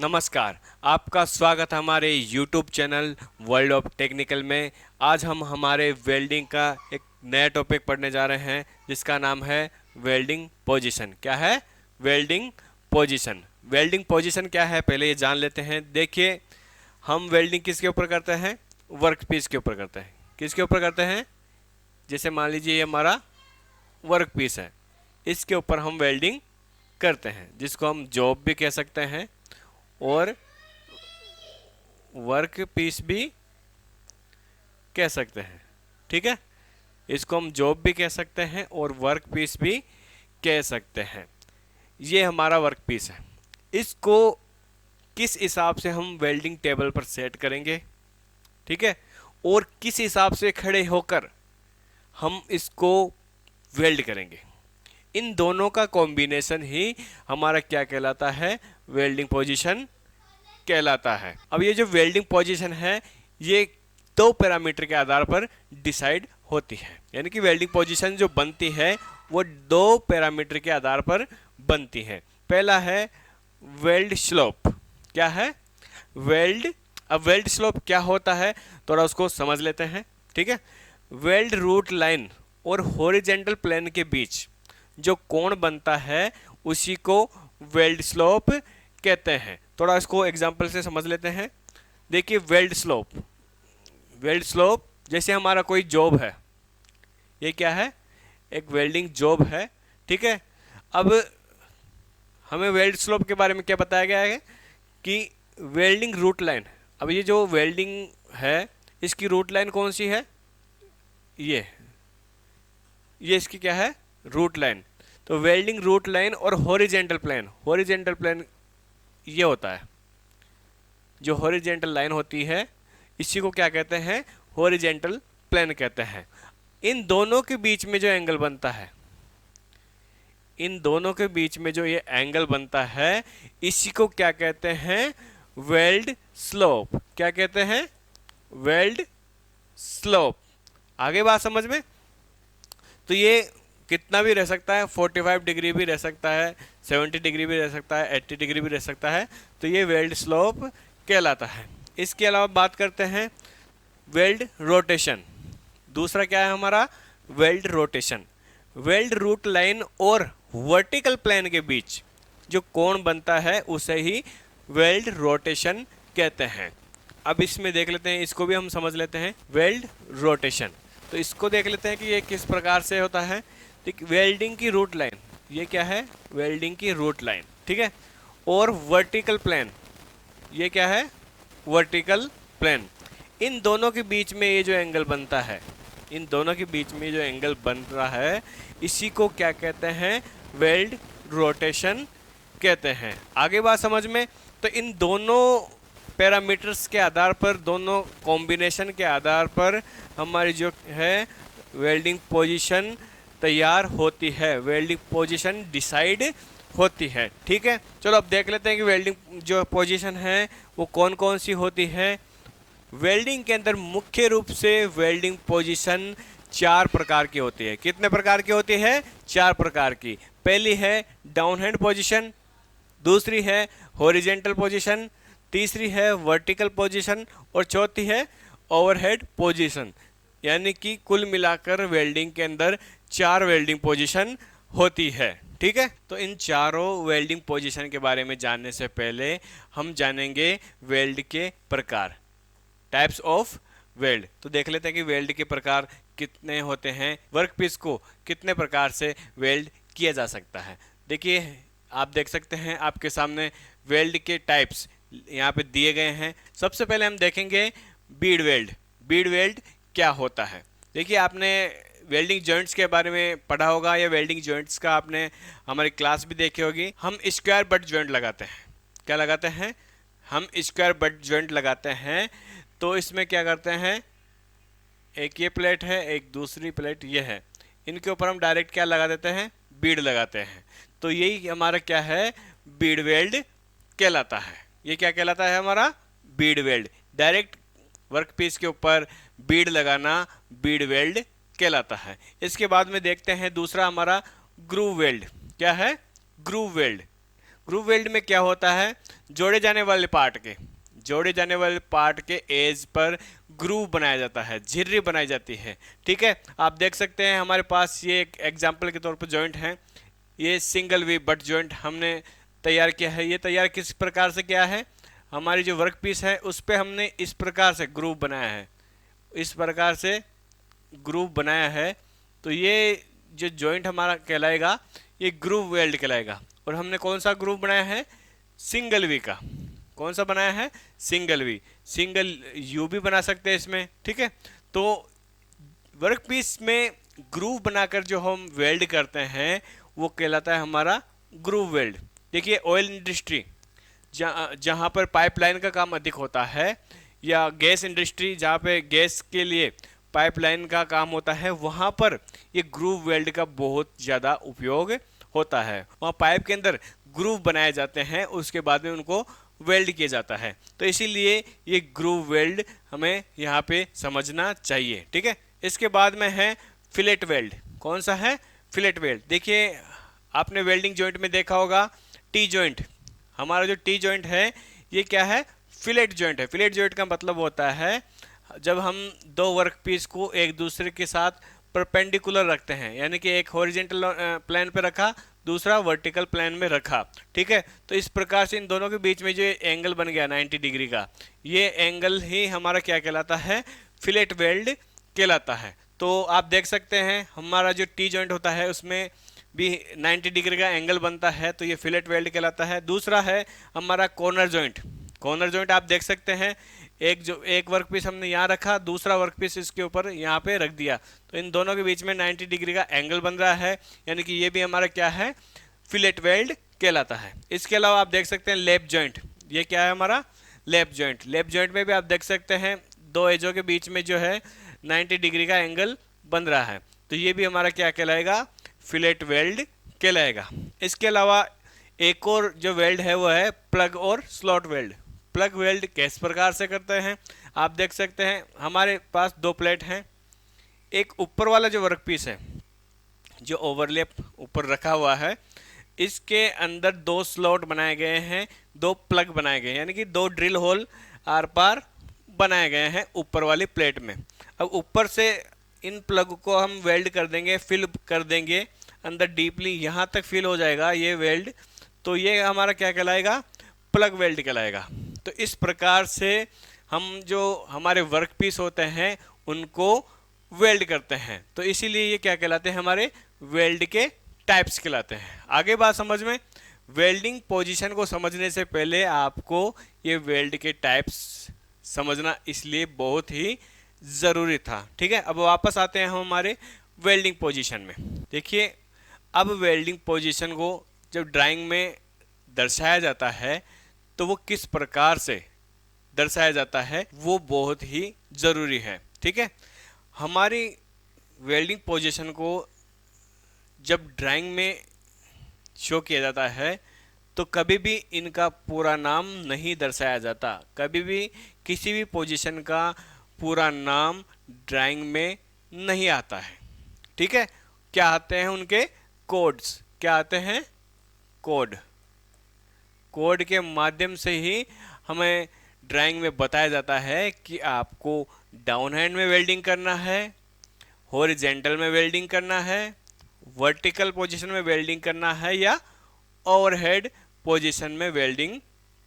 नमस्कार, आपका स्वागत है हमारे YouTube channel world of technical में। आज हम हमारे वेल्डिंग का एक नया टॉपिक पढ़ने जा रहे हैं जिसका नाम है वेल्डिंग पोजीशन। क्या है? Welding position. वेल्डिंग पोजीशन क्या है पहले ये जान लेते हैं। देखिए, हम वेल्डिंग किसके ऊपर करते हैं? वर्क पीस के ऊपर करते हैं। किसके ऊपर करते हैं? जैसे मान लीजिए ये हमारा वर्क पीस है, इसके ऊपर हम वेल्डिंग करते हैं, जिसको हम जॉब भी कह सकते हैं और वर्क पीस भी कह सकते हैं। ठीक है, इसको हम जॉब भी कह सकते हैं और वर्क पीस भी कह सकते हैं। ये हमारा वर्क पीस है। इसको किस हिसाब से हम वेल्डिंग टेबल पर सेट करेंगे, ठीक है, और किस हिसाब से खड़े होकर हम इसको वेल्ड करेंगे, इन दोनों का कॉम्बिनेशन ही हमारा क्या कहलाता है? वेल्डिंग पोजीशन कहलाता है। अब ये जो वेल्डिंग पोजीशन है ये दो पैरामीटर के आधार पर डिसाइड होती है, यानी कि वेल्डिंग पोजीशन जो बनती है वो दो पैरामीटर के आधार पर बनती है। पहला है वेल्ड स्लोप। क्या है? वेल्ड। अब वेल्ड स्लोप क्या होता है थोड़ा उसको समझ लेते हैं। ठीक है, वेल्ड रूट लाइन और हॉरिजेंटल प्लेन के बीच जो कोण बनता है उसी को वेल्ड स्लोप कहते हैं। थोड़ा इसको एग्जांपल से समझ लेते हैं। देखिए, वेल्ड स्लोप, वेल्ड स्लोप जैसे हमारा कोई जॉब है, ये क्या है? एक वेल्डिंग जॉब है। ठीक है, अब हमें वेल्ड स्लोप के बारे में क्या बताया गया है कि वेल्डिंग रूट लाइन। अब ये जो वेल्डिंग है इसकी रूट लाइन कौन सी है? ये इसकी क्या है? Route line. तो वेल्डिंग रूट लाइन और हॉरिजेंटल प्लेन, हॉरिजेंटल प्लेन ये होता है, जो हॉरिजेंटल लाइन होती है इसी को क्या कहते हैं? हॉरिजेंटल प्लेन कहते हैं। इन दोनों के बीच में जो एंगल बनता है, इन दोनों के बीच में जो ये एंगल बनता है इसी को क्या कहते हैं? Weld slope. क्या कहते हैं? Weld slope. आगे बात समझ में? तो ये कितना भी रह सकता है, 45 डिग्री भी रह सकता है, 70 डिग्री भी रह सकता है, 80 डिग्री भी रह सकता है। तो ये वेल्ड स्लोप कहलाता है। इसके अलावा बात करते हैं वेल्ड रोटेशन। दूसरा क्या है हमारा? Weld rotation. Weld route line और वर्टिकल प्लेन के बीच जो कोण बनता है उसे ही वेल्ड रोटेशन कहते हैं। अब इसमें देख लेते हैं, इसको भी हम समझ लेते हैं, वेल्ड रोटेशन। तो इसको देख लेते हैं कि ये किस प्रकार से होता है। वेल्डिंग की रूट लाइन, ये क्या है? वेल्डिंग की रूट लाइन। ठीक है, और वर्टिकल प्लेन, ये क्या है? Vertical plane. इन दोनों के बीच में ये जो एंगल बनता है, इन दोनों के बीच में जो एंगल बन रहा है इसी को क्या कहते हैं? वेल्ड रोटेशन कहते हैं। आगे बात समझ में? तो इन दोनों पैरामीटर्स के आधार पर, दोनों कॉम्बिनेशन के आधार पर हमारी जो है वेल्डिंग पोजीशन तैयार होती है, वेल्डिंग पोजीशन डिसाइड होती है। ठीक है, चलो अब देख लेते हैं कि वेल्डिंग जो पोजीशन है वो कौन कौन सी होती है। वेल्डिंग के अंदर मुख्य रूप से वेल्डिंग पोजीशन 4 प्रकार की होती है। कितने प्रकार की होती है? 4 प्रकार की। पहली है डाउन हैंड पोजीशन, दूसरी है हॉरिजेंटल पोजीशन, तीसरी है वर्टिकल पोजीशन और चौथी है ओवरहेड पोजीशन। यानी कि कुल मिलाकर वेल्डिंग के अंदर 4 वेल्डिंग पोजीशन होती है। ठीक है, तो इन चारों वेल्डिंग पोजीशन के बारे में जानने से पहले हम जानेंगे वेल्ड के प्रकार, टाइप्स ऑफ वेल्ड। तो देख लेते हैं कि वेल्ड के प्रकार कितने होते हैं, वर्कपीस को कितने प्रकार से वेल्ड किया जा सकता है। देखिए, आप देख सकते हैं आपके सामने वेल्ड के टाइप्स यहाँ पे दिए गए हैं। सबसे पहले हम देखेंगे बीड वेल्ड। बीड वेल्ड क्या होता है? देखिए, आपने वेल्डिंग जॉइंट्स के बारे में पढ़ा होगा या वेल्डिंग जॉइंट्स का आपने हमारी क्लास भी देखी होगी। हम स्क्वायर बट जॉइंट लगाते हैं। क्या लगाते हैं? हम स्क्वायर बट जॉइंट लगाते हैं। तो इसमें क्या करते हैं, एक ये प्लेट है, एक दूसरी प्लेट ये है, इनके ऊपर हम डायरेक्ट क्या लगा देते हैं? बीड लगाते हैं। तो यही हमारा क्या है? बीड वेल्ड कहलाता है। ये क्या कहलाता है? हमारा बीड वेल्ड। डायरेक्ट वर्कपीस के ऊपर बीड लगाना बीड वेल्ड कहलाता है। इसके बाद में देखते हैं दूसरा हमारा ग्रूव वेल्ड। क्या है? Groove weld. ग्रूव वेल्ड में क्या होता है? जोड़े जाने वाले पार्ट के एज पर ग्रूव बनाया जाता है, झिर्री बनाई जाती है। ठीक है, आप देख सकते हैं हमारे पास ये एक एग्जाम्पल के तौर पर जॉइंट है, ये सिंगल वी बट जॉइंट हमने तैयार किया है। ये तैयार किस प्रकार से किया है, हमारी जो वर्क पीस है उस पर हमने इस प्रकार से ग्रूव बनाया है, इस प्रकार से ग्रूव बनाया है। तो ये जो जॉइंट हमारा कहलाएगा ये ग्रूव वेल्ड कहलाएगा। और हमने कौन सा ग्रूव बनाया है, सिंगल वी का। कौन सा बनाया है, सिंगल वी, सिंगल यू भी बना सकते हैं इसमें। ठीक है, तो वर्क पीस में ग्रूव बनाकर जो हम वेल्ड करते हैं वो कहलाता है हमारा ग्रूव वेल्ड। देखिए ऑयल इंडस्ट्री जहाँ पर पाइपलाइन का काम अधिक होता है, या गैस इंडस्ट्री जहाँ पे गैस के लिए पाइपलाइन का काम होता है, वहाँ पर ये ग्रूव वेल्ड का बहुत ज़्यादा उपयोग होता है। वहाँ पाइप के अंदर ग्रूव बनाए जाते हैं, उसके बाद में उनको वेल्ड किया जाता है। तो इसीलिए ये ग्रूव वेल्ड हमें यहाँ पे समझना चाहिए। ठीक है, इसके बाद में है फिलेट वेल्ड। कौन सा है, फिलेट वेल्ड। देखिए आपने वेल्डिंग जॉइंट में देखा होगा टी जॉइंट, हमारा जो टी जॉइंट है ये क्या है, फिलेट जॉइंट है। फिलेट जॉइंट का मतलब होता है जब हम दो वर्क पीस को एक दूसरे के साथ परपेंडिकुलर रखते हैं, यानी कि एक हॉरिजेंटल प्लेन पे रखा, दूसरा वर्टिकल प्लेन में रखा। ठीक है, तो इस प्रकार से इन दोनों के बीच में जो एंगल बन गया 90 डिग्री का, ये एंगल ही हमारा क्या कहलाता है, फिलेट वेल्ड कहलाता है। तो आप देख सकते हैं हमारा जो टी जॉइंट होता है उसमें भी 90 डिग्री का एंगल बनता है, तो ये फिलेट वेल्ड कहलाता है। दूसरा है हमारा कॉर्नर जॉइंट। कॉर्नर जॉइंट आप देख सकते हैं एक वर्क पीस हमने यहाँ रखा, दूसरा वर्क पीस इसके ऊपर यहाँ पे रख दिया, तो इन दोनों के बीच में 90 डिग्री का एंगल बन रहा है, यानी कि ये भी हमारा क्या है, फिलेट वेल्ड कहलाता है। इसके अलावा आप देख सकते हैं लैप जॉइंट। ये क्या है हमारा, लैप जॉइंट। लैप जॉइंट में भी आप देख सकते हैं दो एजों के बीच में जो है 90 डिग्री का एंगल बन रहा है, तो ये भी हमारा क्या कहलाएगा, फिलेट वेल्ड कहलाएगा। इसके अलावा एक और जो वेल्ड है वो है प्लग और स्लॉट वेल्ड। प्लग वेल्ड किस प्रकार से करते हैं, आप देख सकते हैं हमारे पास दो प्लेट हैं, एक ऊपर वाला जो वर्क पीस है जो ओवरलैप ऊपर रखा हुआ है, इसके अंदर दो स्लॉट बनाए गए हैं, दो प्लग बनाए गए हैं, यानी कि दो ड्रिल होल आर पार बनाए गए हैं ऊपर वाली प्लेट में। अब ऊपर से इन प्लग को हम वेल्ड कर देंगे, फिल कर देंगे अंदर डीपली, यहाँ तक फिल हो जाएगा ये वेल्ड, तो ये हमारा क्या कहलाएगा, प्लग वेल्ड कहलाएगा। तो इस प्रकार से हम जो हमारे वर्क पीस होते हैं उनको वेल्ड करते हैं, तो इसीलिए ये क्या कहलाते हैं, हमारे वेल्ड के टाइप्स कहलाते हैं। आगे बात समझ में, वेल्डिंग पोजीशन को समझने से पहले आपको ये वेल्ड के टाइप्स समझना इसलिए बहुत ही ज़रूरी था। ठीक है, अब वापस आते हैं हम हमारे वेल्डिंग पोजीशन में। देखिए अब वेल्डिंग पोजीशन को जब ड्राइंग में दर्शाया जाता है तो वो किस प्रकार से दर्शाया जाता है वो बहुत ही ज़रूरी है। ठीक है, हमारी वेल्डिंग पोजीशन को जब ड्राइंग में शो किया जाता है तो कभी भी इनका पूरा नाम नहीं दर्शाया जाता, कभी भी किसी भी पोजीशन का पूरा नाम ड्राइंग में नहीं आता है। ठीक है, क्या आते हैं उनके कोड्स, क्या आते हैं, कोड। कोड के माध्यम से ही हमें ड्राइंग में बताया जाता है कि आपको डाउन हैंड में वेल्डिंग करना है, हॉरिजेंटल में वेल्डिंग करना है, वर्टिकल पोजीशन में वेल्डिंग करना है, या ओवरहेड पोजीशन में वेल्डिंग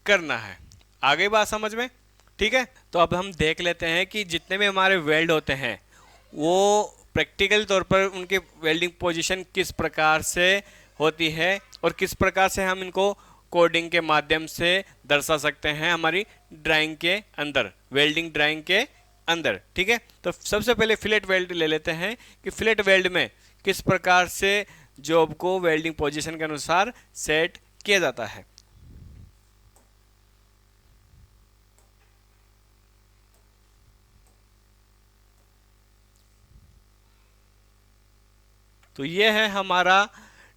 करना है। आगे बात समझ में। ठीक है, तो अब हम देख लेते हैं कि जितने भी हमारे वेल्ड होते हैं वो प्रैक्टिकल तौर पर उनके वेल्डिंग पोजीशन किस प्रकार से होती है और किस प्रकार से हम इनको कोडिंग के माध्यम से दर्शा सकते हैं हमारी ड्राइंग के अंदर, वेल्डिंग ड्राइंग के अंदर। ठीक है, तो सबसे पहले फिलेट वेल्ड ले लेते हैं कि फिलेट वेल्ड में किस प्रकार से जॉब को वेल्डिंग पोजीशन के अनुसार सेट किया जाता है। तो ये है हमारा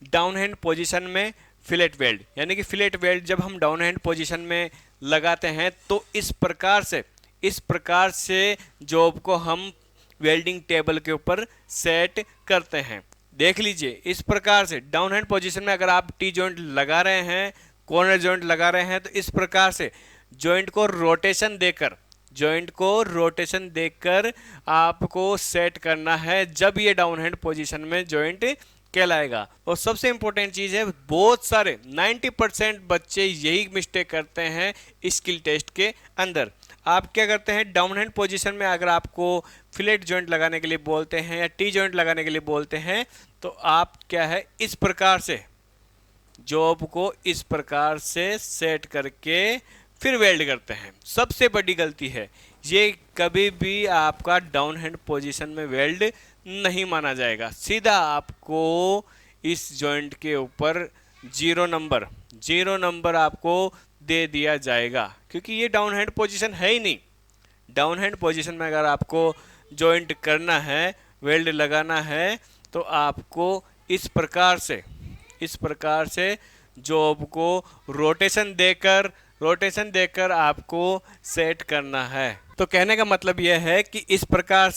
डाउन हैंड पोजीशन में फिलेट वेल्ड, यानी कि फिलेट वेल्ड जब हम डाउन हैंड पोजीशन में लगाते हैं तो इस प्रकार से जॉब को हम वेल्डिंग टेबल के ऊपर सेट करते हैं। देख लीजिए इस प्रकार से डाउन हैंड पोजीशन में अगर आप टी जॉइंट लगा रहे हैं कॉर्नर जॉइंट लगा रहे हैं तो इस प्रकार से जॉइंट को रोटेशन देकर आपको सेट करना है, जब ये डाउन हैंड पोजीशन में जॉइंट कहलाएगा। और सबसे इंपॉर्टेंट चीज है, बहुत सारे 90% बच्चे यही मिस्टेक करते हैं स्किल टेस्ट के अंदर। आप क्या करते हैं, डाउन हैंड पोजीशन में अगर आपको फिलेट जॉइंट लगाने के लिए बोलते हैं या टी जॉइंट लगाने के लिए बोलते हैं तो आप क्या है, इस प्रकार से जॉब को इस प्रकार से सेट करके फिर वेल्ड करते हैं। सबसे बड़ी गलती है ये, कभी भी आपका डाउन हैंड पोजीशन में वेल्ड नहीं माना जाएगा। सीधा आपको इस जॉइंट के ऊपर 0 नंबर आपको दे दिया जाएगा, क्योंकि ये डाउन हैंड पोजीशन है ही नहीं। डाउन हैंड पोजीशन में अगर आपको जॉइंट करना है, वेल्ड लगाना है, तो आपको इस प्रकार से जॉब को रोटेशन देकर आपको सेट करना है। तो कहने का मतलब यह है कि इस प्रकार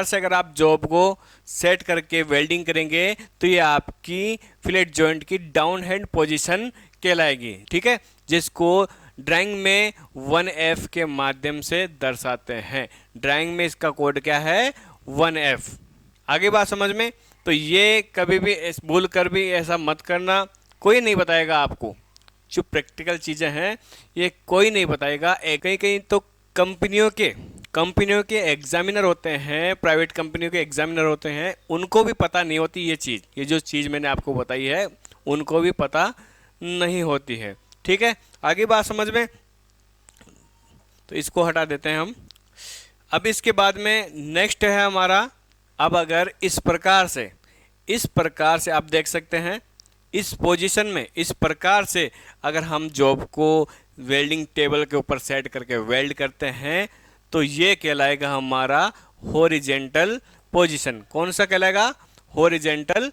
से अगर आप जॉब को सेट करके वेल्डिंग करेंगे तो ये आपकी फिलेट जॉइंट की डाउन हैंड पोजीशन कहलाएगी, ठीक है, जिसको ड्राइंग में 1F के माध्यम से दर्शाते हैं। ड्राइंग में इसका कोड क्या है, 1F। आगे बात समझ में? तो ये कभी भी भूल कर भी ऐसा मत करना, कोई नहीं बताएगा आपको। जो प्रैक्टिकल चीज़ें हैं ये कोई नहीं बताएगा। कहीं तो कंपनियों के एग्जामिनर होते हैं, प्राइवेट कंपनियों के एग्जामिनर होते हैं, उनको भी पता नहीं होती ये चीज़। ये जो चीज़ मैंने आपको बताई है उनको भी पता नहीं होती है, ठीक है। आगे बात समझ में? तो इसको हटा देते हैं हम। अब इसके बाद में नेक्स्ट है हमारा, अब अगर इस प्रकार से आप देख सकते हैं, इस पोजीशन में इस प्रकार से अगर हम जॉब को वेल्डिंग टेबल के ऊपर सेट करके वेल्ड करते हैं तो ये कहलाएगा हमारा हॉरिजेंटल पोजीशन। कौन सा कहलाएगा? हॉरिजेंटल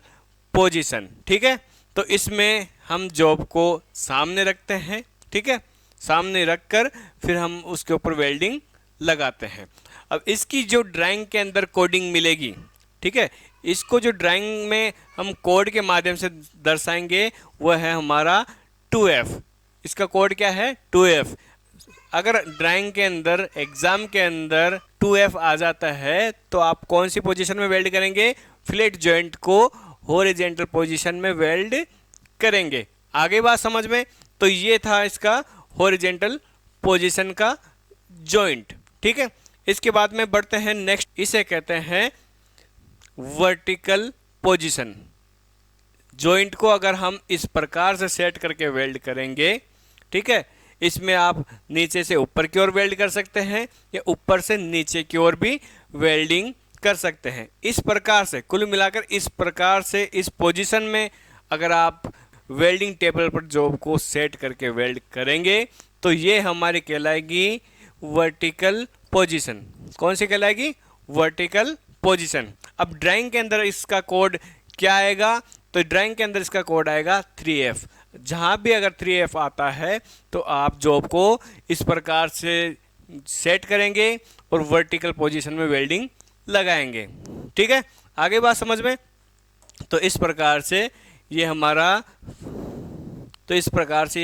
पोजीशन, ठीक है। तो इसमें हम जॉब को सामने रखते हैं, ठीक है, सामने रखकर फिर हम उसके ऊपर वेल्डिंग लगाते हैं। अब इसकी जो ड्राइंग के अंदर कोडिंग मिलेगी, ठीक है, इसको जो ड्राइंग में हम कोड के माध्यम से दर्शाएंगे वह है हमारा 2F। इसका कोड क्या है? 2F। अगर ड्राइंग के अंदर, एग्जाम के अंदर 2F आ जाता है तो आप कौन सी पोजीशन में वेल्ड करेंगे? फिलेट जॉइंट को हॉरिजेंटल पोजीशन में वेल्ड करेंगे। आगे बात समझ में? तो ये था इसका हॉरिजेंटल पोजीशन का जॉइंट, ठीक है। इसके बाद में बढ़ते हैं नेक्स्ट, इसे कहते हैं वर्टिकल पोजीशन। जॉइंट को अगर हम इस प्रकार से सेट करके वेल्ड करेंगे, ठीक है, इसमें आप नीचे से ऊपर की ओर वेल्ड कर सकते हैं या ऊपर से नीचे की ओर भी वेल्डिंग कर सकते हैं। इस प्रकार से कुल मिलाकर इस प्रकार से इस पोजीशन में अगर आप वेल्डिंग टेबल पर जॉब को सेट करके वेल्ड करेंगे तो ये हमारी कहलाएगी वर्टिकल पोजीशन। कौन सी कहलाएगी? Vertical position. अब ड्राइंग के अंदर इसका कोड क्या आएगा? तो ड्राइंग के अंदर इसका कोड आएगा 3F। जहां भी अगर 3F आता है तो आप जॉब को इस प्रकार से सेट करेंगे और वर्टिकल पोजीशन में वेल्डिंग लगाएंगे, ठीक है। आगे बात समझ में? तो इस प्रकार से ये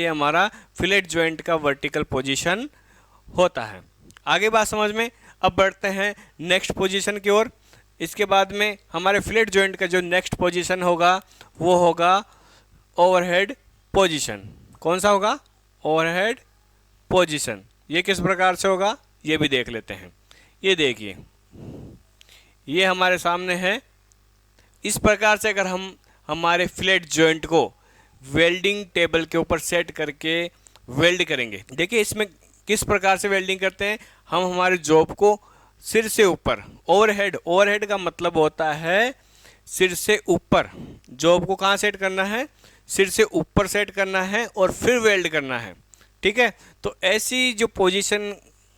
हमारा फिलेट जॉइंट का वर्टिकल पोजीशन होता है। आगे बात समझ में? अब बढ़ते हैं नेक्स्ट पोजीशन की ओर। इसके बाद में हमारे फिलेट जॉइंट का जो नेक्स्ट पोजीशन होगा वो होगा ओवरहेड पोजीशन। कौन सा होगा? Overhead position. ये किस प्रकार से होगा ये भी देख लेते हैं। ये देखिए, ये हमारे सामने है। इस प्रकार से अगर हम हमारे फिलेट जॉइंट को वेल्डिंग टेबल के ऊपर सेट करके वेल्ड करेंगे, देखिए इसमें किस प्रकार से वेल्डिंग करते हैं। हम हमारे जॉब को सिर से ऊपर, ओवरहेड का मतलब होता है सिर से ऊपर। जॉब को कहाँ सेट करना है? सिर से ऊपर सेट करना है और फिर वेल्ड करना है, ठीक है। तो ऐसी जो पोजीशन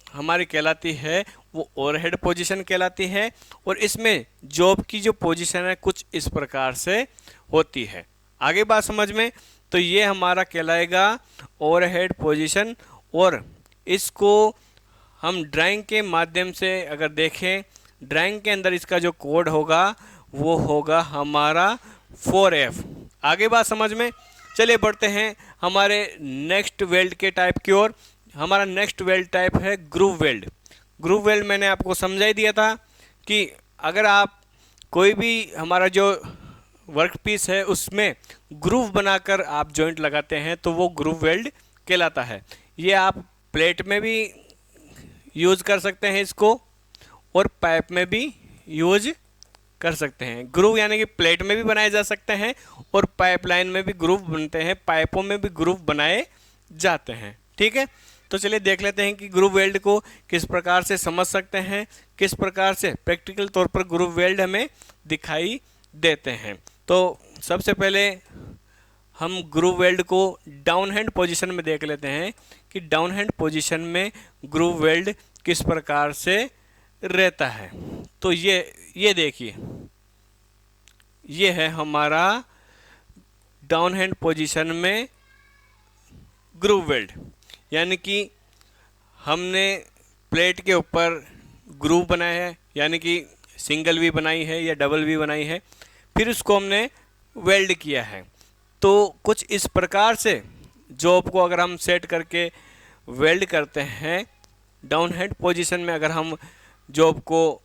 हमारी कहलाती है वो ओवरहेड पोजीशन कहलाती है। और इसमें जॉब की जो पोजीशन है कुछ इस प्रकार से होती है। आगे बात समझ में? तो ये हमारा कहलाएगा ओवरहेड पोजीशन। और इसको हम ड्राइंग के माध्यम से अगर देखें, ड्राइंग के अंदर इसका जो कोड होगा वो होगा हमारा 4F। आगे बात समझ में? चलिए बढ़ते हैं हमारे नेक्स्ट वेल्ड के टाइप की ओर। हमारा नेक्स्ट वेल्ड टाइप है ग्रूव वेल्ड। ग्रूव वेल्ड मैंने आपको समझा ही दिया था कि अगर आप कोई भी हमारा जो वर्क पीस है उसमें ग्रूव बनाकर आप जॉइंट लगाते हैं तो वो ग्रूव वेल्ड कहलाता है। ये आप प्लेट में भी यूज़ कर सकते हैं इसको, और पाइप में भी यूज कर सकते हैं। ग्रूव यानी कि प्लेट में भी बनाए जा सकते हैं और पाइपलाइन में भी ग्रूव बनते हैं, पाइपों में भी ग्रूव बनाए जाते हैं। ठीक है, तो चलिए देख लेते हैं कि ग्रूव वेल्ड को किस प्रकार से समझ सकते हैं, किस प्रकार से प्रैक्टिकल तौर पर ग्रूव वेल्ड हमें दिखाई देते हैं। तो सबसे पहले हम ग्रूव वेल्ड को डाउन हैंड पोजीशन में देख लेते हैं कि डाउन हैंड पोजीशन में ग्रूव वेल्ड किस प्रकार से रहता है। तो ये देखिए, ये है हमारा डाउन हैंड पोजीशन में ग्रूव वेल्ड, यानी कि हमने प्लेट के ऊपर ग्रूव बनाया है, यानी कि सिंगल भी बनाई है या डबल भी बनाई है, फिर उसको हमने वेल्ड किया है। तो कुछ इस प्रकार से जॉब को अगर हम सेट करके वेल्ड करते हैं, डाउन हैंड पोजीशन में अगर हम जॉब को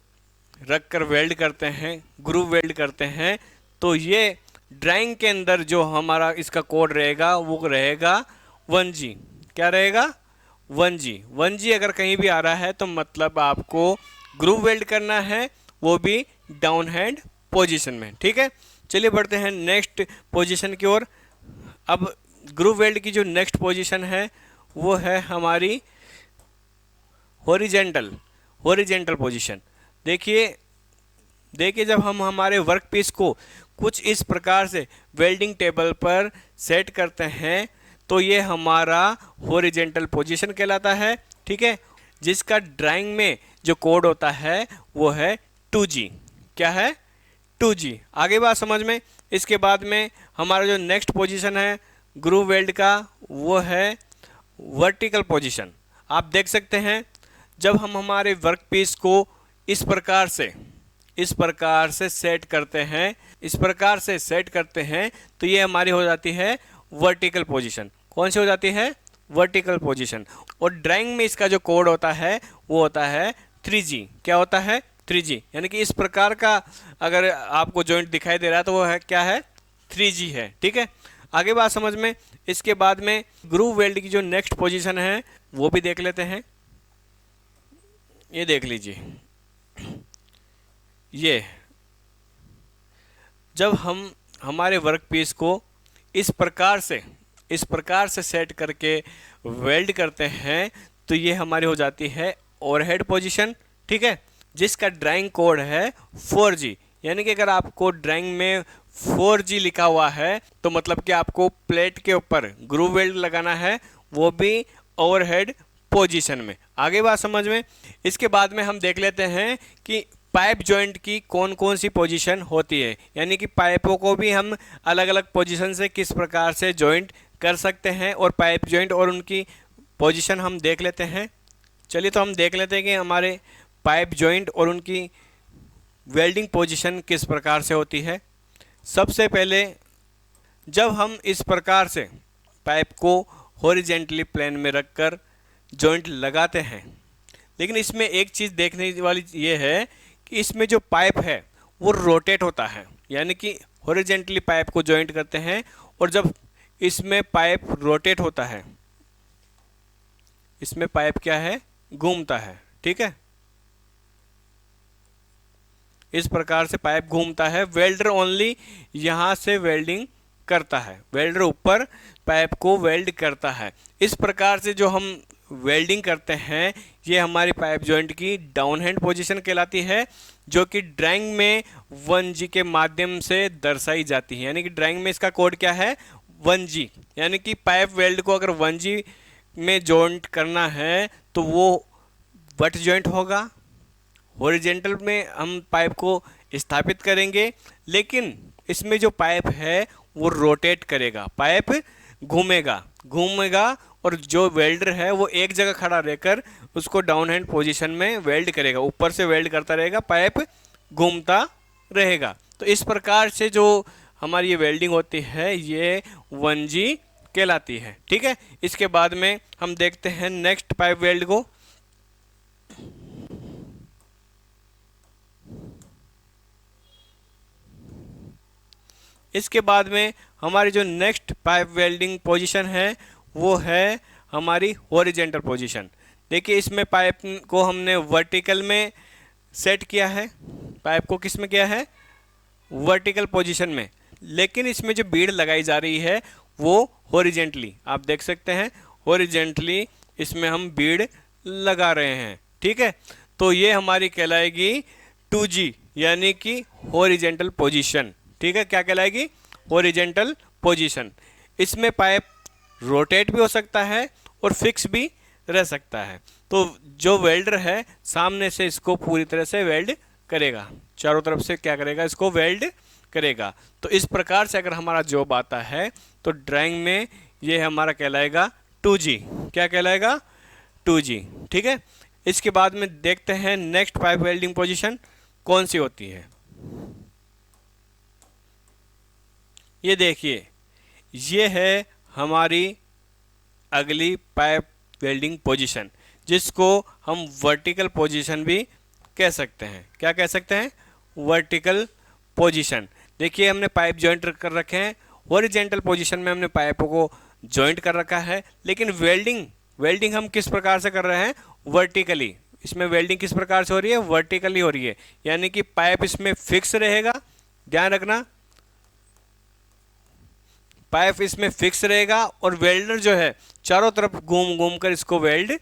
रख कर वेल्ड करते हैं, ग्रूव वेल्ड करते हैं, तो ये ड्राइंग के अंदर जो हमारा इसका कोड रहेगा वो रहेगा 1G। क्या रहेगा? 1G। 1G अगर कहीं भी आ रहा है तो मतलब आपको ग्रूव वेल्ड करना है, वो भी डाउन हैंड पोजीशन में। ठीक है, चलिए बढ़ते हैं नेक्स्ट पोजीशन की ओर। अब ग्रूव वेल्ड की जो नेक्स्ट पोजीशन है वो है हमारी हॉरिजेंटल पोजीशन। देखिए जब हम हमारे वर्क पीस को कुछ इस प्रकार से वेल्डिंग टेबल पर सेट करते हैं तो ये हमारा हॉरिजेंटल पोजीशन कहलाता है। ठीक है, जिसका ड्राइंग में जो कोड होता है वो है 2G। क्या है? 2G। आगे बात समझ में। इसके बाद में हमारा जो नेक्स्ट पोजीशन है ग्रूव वेल्ड का वो है वर्टिकल पोजीशन। आप देख सकते हैं जब हम हमारे वर्क पीस को इस प्रकार से सेट करते हैं तो ये हमारी हो जाती है वर्टिकल पोजीशन। कौन सी हो जाती है? Vertical position. और ड्राइंग में इसका जो कोड होता है वो होता है 3G। क्या होता है? 3G। यानी कि इस प्रकार का अगर आपको जॉइंट दिखाई दे रहा है तो वो है क्या है? 3G है। ठीक है, आगे बात समझ में। इसके बाद में ग्रूव वेल्ड की जो नेक्स्ट पोजीशन है वो भी देख लेते हैं। ये देख लीजिए, ये जब हम हमारे वर्क पीस को इस प्रकार से सेट करके वेल्ड करते हैं तो ये हमारी हो जाती है ओवरहेड पोजीशन। ठीक है, जिसका ड्राइंग कोड है 4G। यानी कि अगर आपको ड्राइंग में 4G लिखा हुआ है तो मतलब कि आपको प्लेट के ऊपर ग्रूव वेल्ड लगाना है, वो भी ओवरहेड पोजीशन में। आगे बात समझ में। इसके बाद में हम देख लेते हैं कि पाइप जॉइंट की कौन कौन सी पोजीशन होती है, यानी कि पाइपों को भी हम अलग अलग पोजीशन से किस प्रकार से जॉइंट कर सकते हैं, और पाइप जॉइंट और उनकी पोजीशन हम देख लेते हैं। चलिए तो हम देख लेते हैं कि हमारे पाइप जॉइंट और उनकी वेल्डिंग पोजीशन किस प्रकार से होती है। सबसे पहले जब हम इस प्रकार से पाइप को हॉरिजेंटली प्लेन में रखकर जॉइंट लगाते हैं, लेकिन इसमें एक चीज़ देखने वाली ये है कि इसमें जो पाइप है वो रोटेट होता है। यानी कि हॉरिजेंटली पाइप को जॉइंट करते हैं और जब इसमें पाइप रोटेट होता है, इसमें पाइप क्या है? घूमता है। ठीक है, इस प्रकार से पाइप घूमता है। वेल्डर ओनली यहाँ से वेल्डिंग करता है, वेल्डर ऊपर पाइप को वेल्ड करता है। इस प्रकार से जो हम वेल्डिंग करते हैं ये हमारी पाइप जॉइंट की डाउन हैंड पोजीशन कहलाती है, जो कि ड्राइंग में 1G के माध्यम से दर्शाई जाती है। यानी कि ड्राइंग में इसका कोड क्या है? 1G। यानी कि पाइप वेल्ड को अगर 1G में जॉइंट करना है तो वो बट जॉइंट होगा। हॉरिजेंटल में हम पाइप को स्थापित करेंगे, लेकिन इसमें जो पाइप है वो रोटेट करेगा, पाइप घूमेगा और जो वेल्डर है वो एक जगह खड़ा रहकर उसको डाउन हैंड पोजीशन में वेल्ड करेगा, ऊपर से वेल्ड करता रहेगा, पाइप घूमता रहेगा। तो इस प्रकार से जो हमारी ये वेल्डिंग होती है ये 1G कहलाती है। ठीक है, इसके बाद में हम देखते हैं नेक्स्ट पाइप वेल्ड को। इसके बाद में हमारी जो नेक्स्ट पाइप वेल्डिंग पोजीशन है वो है हमारी हॉरिजेंटल पोजीशन। देखिए इसमें पाइप को हमने वर्टिकल में सेट किया है, पाइप को किस में किया है, वर्टिकल पोजीशन में, लेकिन इसमें जो बीड लगाई जा रही है वो हॉरिजेंटली, आप देख सकते हैं हॉरिजेंटली इसमें हम बीड लगा रहे हैं। ठीक है, तो ये हमारी कहलाएगी 2G यानी कि हॉरिजेंटल पोजीशन। ठीक है, क्या कहलाएगी, हॉरिजेंटल पोजीशन। इसमें पाइप रोटेट भी हो सकता है और फिक्स भी रह सकता है। तो जो वेल्डर है सामने से इसको पूरी तरह से वेल्ड करेगा, चारों तरफ से क्या करेगा, इसको वेल्ड करेगा। तो इस प्रकार से अगर हमारा जॉब आता है तो ड्राइंग में ये हमारा कहलाएगा 2G। क्या कहलाएगा, 2G। ठीक है, इसके बाद में देखते हैं नेक्स्ट पाइप वेल्डिंग पोजीशन कौन सी होती है। ये देखिए ये है हमारी अगली पाइप वेल्डिंग पोजीशन, जिसको हम वर्टिकल पोजीशन भी कह सकते हैं। क्या कह सकते हैं, वर्टिकल पोजीशन। देखिए हमने पाइप जॉइंट कर रखे हैं, हॉरिजेंटल पोजीशन में हमने पाइपों को जॉइंट कर रखा है, लेकिन वेल्डिंग हम किस प्रकार से कर रहे हैं, वर्टिकली। इसमें वेल्डिंग किस प्रकार से हो रही है, वर्टिकली हो रही है, यानी कि पाइप इसमें फिक्स रहेगा, ध्यान रखना पाइप इसमें फिक्स रहेगा और वेल्डर जो है चारों तरफ घूम घूम कर इसको वेल्ड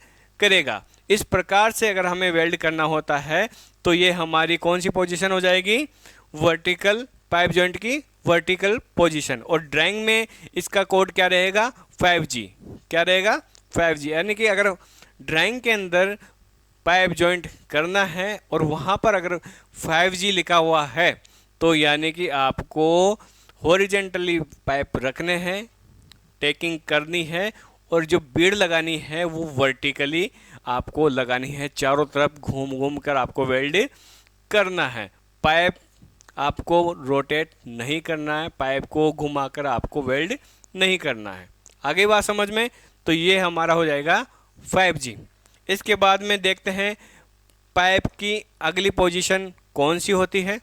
करेगा। इस प्रकार से अगर हमें वेल्ड करना होता है तो ये हमारी कौन सी पोजीशन हो जाएगी, वर्टिकल, पाइप जॉइंट की वर्टिकल पोजीशन। और ड्राइंग में इसका कोड क्या रहेगा, 5G। क्या रहेगा, 5G। यानी कि अगर ड्राइंग के अंदर पाइप जॉइंट करना है और वहाँ पर अगर 5G लिखा हुआ है तो यानी कि आपको हॉरिजेंटली पाइप रखने हैं, टेकिंग करनी है, और जो बीड लगानी है वो वर्टिकली आपको लगानी है, चारों तरफ घूम घूम कर आपको वेल्ड करना है। पाइप आपको रोटेट नहीं करना है, पाइप को घुमाकर आपको वेल्ड नहीं करना है। आगे बात समझ में, तो ये हमारा हो जाएगा 5G। इसके बाद में देखते हैं पाइप की अगली पोजीशन कौन सी होती है।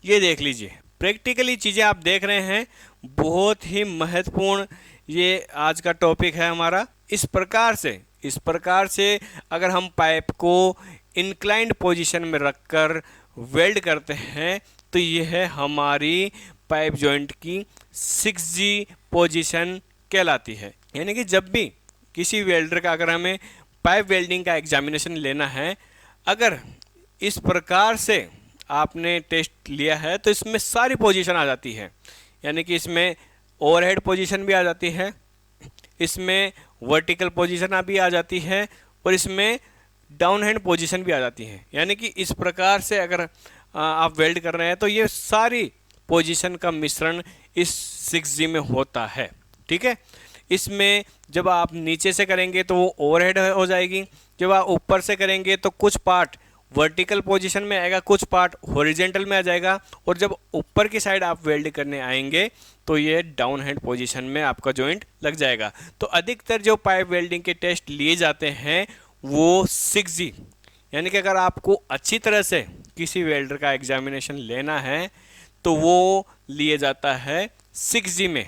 ये देख लीजिए, प्रैक्टिकली चीज़ें आप देख रहे हैं, बहुत ही महत्वपूर्ण ये आज का टॉपिक है हमारा। इस प्रकार से अगर हम पाइप को इंक्लाइंड पोजीशन में रखकर वेल्ड करते हैं तो ये है हमारी पाइप जॉइंट की 6G पोजीशन कहलाती है। यानी कि जब भी किसी वेल्डर का अगर हमें पाइप वेल्डिंग का एग्जामिनेशन लेना है, अगर इस प्रकार से आपने टेस्ट लिया है तो इसमें सारी पोजीशन आ जाती है। यानी कि इसमें ओवरहेड पोजीशन भी आ जाती है, इसमें वर्टिकल पोजीशन भी आ जाती है और इसमें डाउन हैंड पोजीशन भी आ जाती है। यानी कि इस प्रकार से अगर आप वेल्ड कर रहे हैं तो ये सारी पोजीशन का मिश्रण इस 6G में होता है। ठीक है, इसमें जब आप नीचे से करेंगे तो वो ओवरहेड हो जाएगी, जब आप ऊपर से करेंगे तो कुछ पार्ट वर्टिकल पोजीशन में आएगा, कुछ पार्ट हॉरिजेंटल में आ जाएगा, और जब ऊपर की साइड आप वेल्ड करने आएंगे तो ये डाउन हैंड पोजीशन में आपका जॉइंट लग जाएगा। तो अधिकतर जो पाइप वेल्डिंग के टेस्ट लिए जाते हैं वो 6G, यानी कि अगर आपको अच्छी तरह से किसी वेल्डर का एग्जामिनेशन लेना है तो वो लिए जाता है 6G में।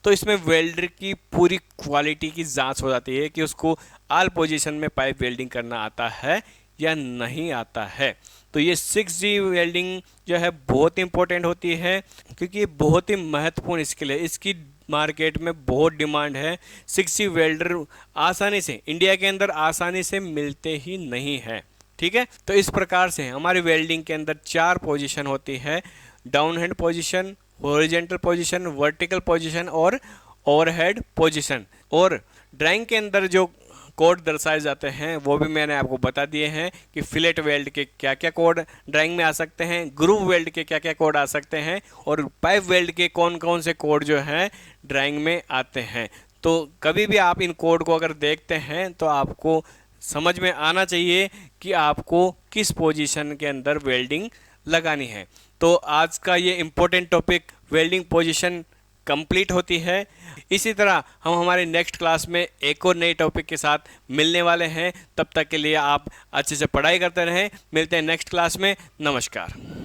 तो इसमें वेल्डर की पूरी क्वालिटी की जांच हो जाती है कि उसको ऑल पोजीशन में पाइप वेल्डिंग करना आता है या नहीं आता है। तो ये 6G वेल्डिंग जो है बहुत इंपॉर्टेंट होती है, क्योंकि ये बहुत ही महत्वपूर्ण स्किल है, इसकी मार्केट में बहुत डिमांड है। 6G वेल्डर आसानी से इंडिया के अंदर आसानी से मिलते ही नहीं है। ठीक है, तो इस प्रकार से हमारी वेल्डिंग के अंदर 4 पोजीशन होती है, down hand position, horizontal position, vertical position और ओवरहेड पोजीशन। और ड्राइंग के अंदर जो कोड दर्शाए जाते हैं वो भी मैंने आपको बता दिए हैं कि फिलेट वेल्ड के क्या क्या कोड ड्राइंग में आ सकते हैं, ग्रूव वेल्ड के क्या क्या कोड आ सकते हैं, और पाइप वेल्ड के कौन कौन से कोड जो हैं ड्राइंग में आते हैं। तो कभी भी आप इन कोड को अगर देखते हैं तो आपको समझ में आना चाहिए कि आपको किस पोजीशन के अंदर वेल्डिंग लगानी है। तो आज का ये important topic welding position complete होती है। इसी तरह हम हमारे नेक्स्ट क्लास में एक और नए टॉपिक के साथ मिलने वाले हैं। तब तक के लिए आप अच्छे से पढ़ाई करते रहें। मिलते हैं नेक्स्ट क्लास में। नमस्कार।